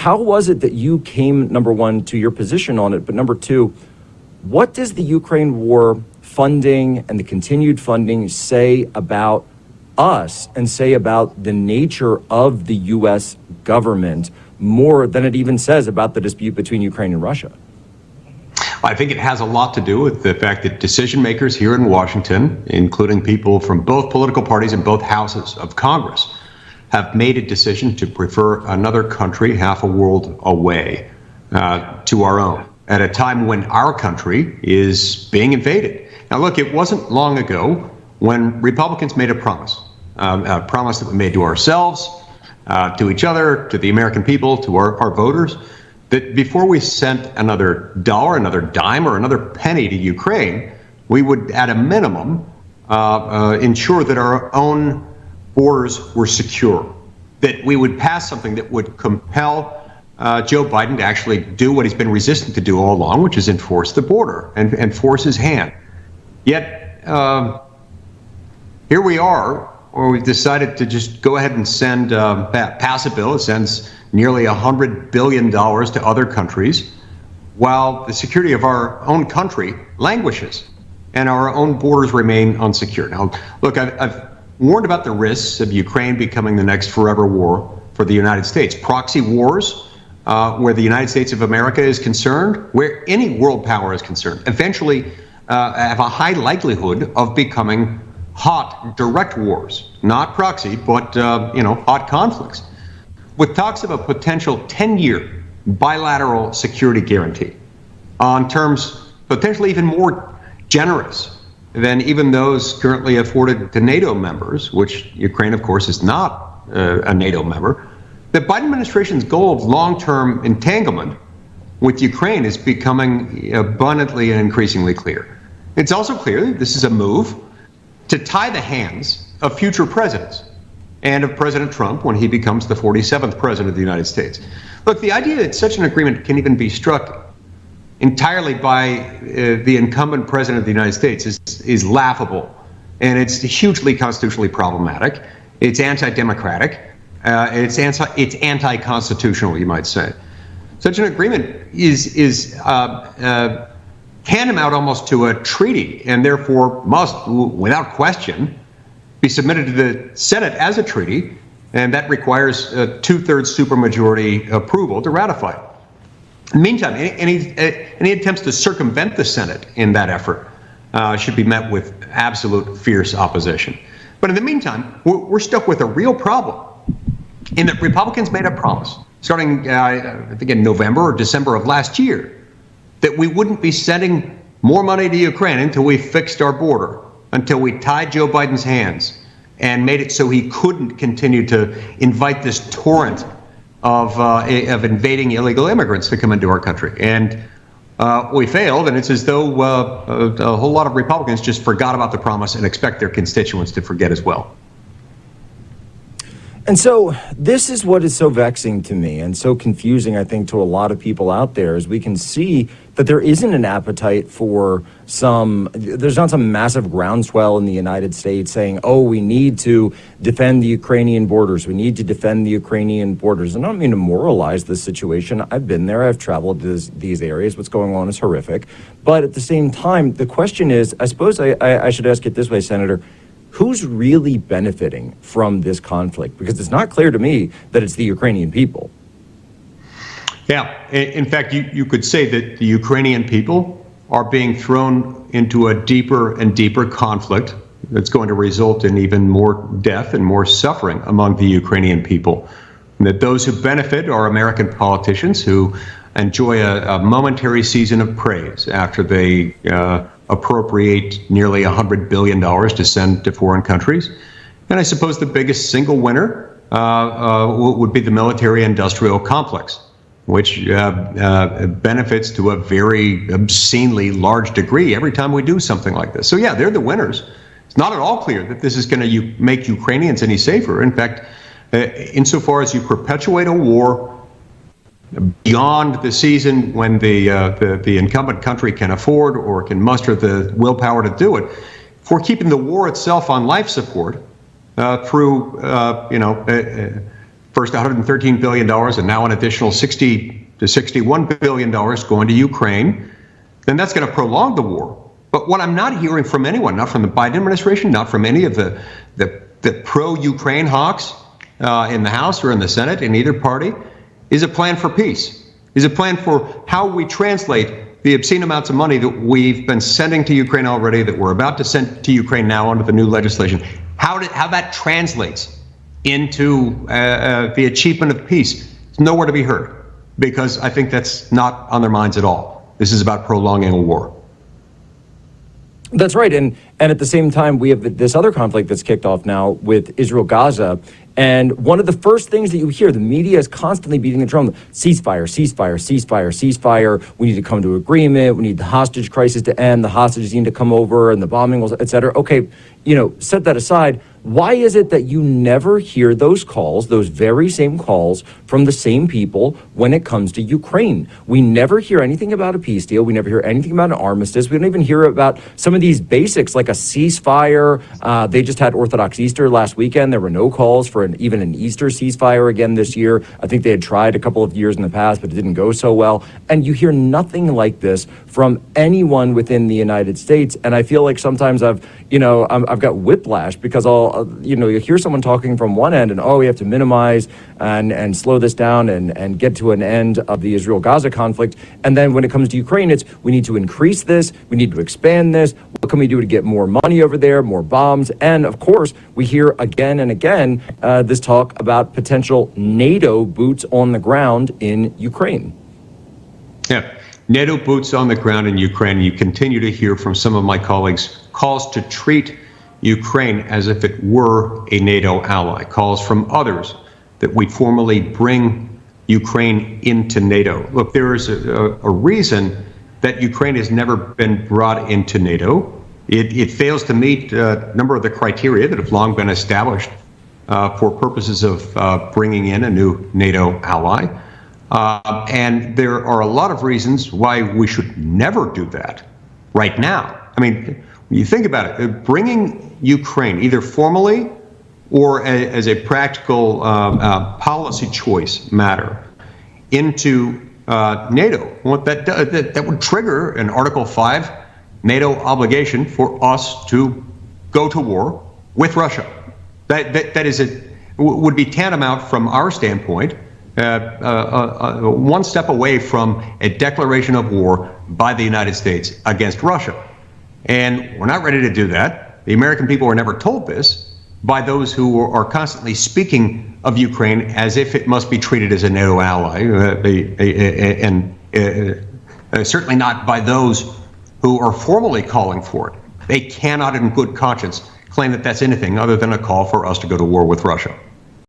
how was it that you came, number one, to your position on it, but number two, what does the Ukraine war funding and the continued funding say about us and say about the nature of the U.S. government more than it even says about the dispute between Ukraine and Russia? I think it has a lot to do with the fact that decision makers here in Washington, including people from both political parties and both houses of Congress, have made a decision to prefer another country half a world away to our own at a time when our country is being invaded. Now, look, it wasn't long ago when Republicans made a promise that we made to ourselves, to each other, to the American people, to our voters, that before we sent another dollar, another dime, or another penny to Ukraine, we would, at a minimum, ensure that our own borders were secure, that we would pass something that would compel Joe Biden to actually do what he's been resistant to do all along, which is enforce the border and force his hand. Yet, here we are, where we've decided to just go ahead and send, pass a bill that sends nearly $100 billion to other countries, while the security of our own country languishes and our own borders remain unsecured. Now, look, I've warned about the risks of Ukraine becoming the next forever war for the United States. Proxy wars, where the United States of America is concerned, where any world power is concerned, eventually have a high likelihood of becoming hot direct wars, not proxy, but hot conflicts. With talks of a potential 10-year bilateral security guarantee on terms potentially even more generous than even those currently afforded to NATO members, which Ukraine, of course, is not a NATO member, the Biden administration's goal of long-term entanglement with Ukraine is becoming abundantly and increasingly clear. It's also clear that this is a move to tie the hands of future presidents and of President Trump when he becomes the 47th president of the United States. Look, the idea that such an agreement can even be struck entirely by the incumbent president of the United States is laughable, and it's hugely constitutionally problematic. It's anti-democratic. It's anti-constitutional, you might say. Such an agreement is tantamount almost to a treaty, and therefore must, without question, be submitted to the Senate as a treaty, and that requires a two-thirds supermajority approval to ratify it. In the meantime, any attempts to circumvent the Senate in that effort should be met with absolute fierce opposition. But in the meantime, we're stuck with a real problem in that Republicans made a promise starting, I think, in November or December of last year, that we wouldn't be sending more money to Ukraine until we fixed our border, until we tied Joe Biden's hands and made it so he couldn't continue to invite this torrent of invading illegal immigrants to come into our country. And we failed, and it's as though a whole lot of Republicans just forgot about the promise and expect their constituents to forget as well. And so this is what is so vexing to me and so confusing, I think, to a lot of people out there, is we can see that there isn't an appetite for there's not some massive groundswell in the United States saying, oh, we need to defend the Ukrainian borders. We need to defend the Ukrainian borders. And I don't mean to moralize this situation. I've been there. I've traveled to these areas. What's going on is horrific. But at the same time, the question is, I suppose I should ask it this way, Senator, who's really benefiting from this conflict? Because it's not clear to me that it's the Ukrainian people. Yeah, in fact, you could say that the Ukrainian people are being thrown into a deeper and deeper conflict that's going to result in even more death and more suffering among the Ukrainian people. And that those who benefit are American politicians who enjoy a momentary season of praise after they appropriate nearly $100 billion to send to foreign countries. And I suppose the biggest single winner would be the military-industrial complex, which benefits to a very obscenely large degree every time we do something like this. So yeah, they're the winners. It's not at all clear that this is going to make Ukrainians any safer. In fact, insofar as you perpetuate a war beyond the season when the incumbent country can afford or can muster the willpower to do it, for keeping the war itself on life support through First $113 billion and now an additional $60 to $61 billion going to Ukraine, then that's going to prolong the war. But what I'm not hearing from anyone, not from the Biden administration, not from any of the pro-Ukraine hawks in the House or in the Senate, in either party, is a plan for peace, is a plan for how we translate the obscene amounts of money that we've been sending to Ukraine already, that we're about to send to Ukraine now under the new legislation, how that translates into the achievement of peace. It's nowhere to be heard, because I think that's not on their minds at all. This is about prolonging a war. That's right. And at the same time, we have this other conflict that's kicked off now with Israel-Gaza. And one of the first things that you hear, the media is constantly beating the drum: ceasefire, ceasefire, ceasefire, ceasefire. We need to come to agreement. We need the hostage crisis to end. The hostages need to come over, and the bombing will, et cetera. Okay, set that aside. Why is it that you never hear those calls, those very same calls, from the same people when it comes to Ukraine? We never hear anything about a peace deal. We never hear anything about an armistice. We don't even hear about some of these basics like a ceasefire. They just had Orthodox Easter last weekend. There were no calls for even an Easter ceasefire again this year. I think they had tried a couple of years in the past, but it didn't go so well. And you hear nothing like this from anyone within the United States. And I feel like sometimes I've got whiplash, because you hear someone talking from one end and, we have to minimize and slow this down and get to an end of the Israel-Gaza conflict. And then when it comes to Ukraine, it's, we need to increase this, we need to expand this. What can we do to get more money over there, more bombs? And of course, we hear again and again this talk about potential NATO boots on the ground in Ukraine. Yeah. NATO boots on the ground in Ukraine. You continue to hear from some of my colleagues calls to treat Ukraine as if it were a NATO ally, calls from others that we formally bring Ukraine into NATO. Look, there is a reason that Ukraine has never been brought into NATO. It fails to meet a number of the criteria that have long been established for purposes of bringing in a new NATO ally. And there are a lot of reasons why we should never do that right now. I mean, when you think about it, bringing Ukraine either formally or as a practical policy choice matter into NATO, what that would trigger an Article 5 NATO obligation for us to go to war with Russia. That would be tantamount from our standpoint, one step away from a declaration of war by the United States against Russia. And we're not ready to do that. The American people were never told this by those who are constantly speaking of Ukraine as if it must be treated as a NATO ally, and certainly not by those who are formally calling for it. They cannot in good conscience claim that that's anything other than a call for us to go to war with Russia.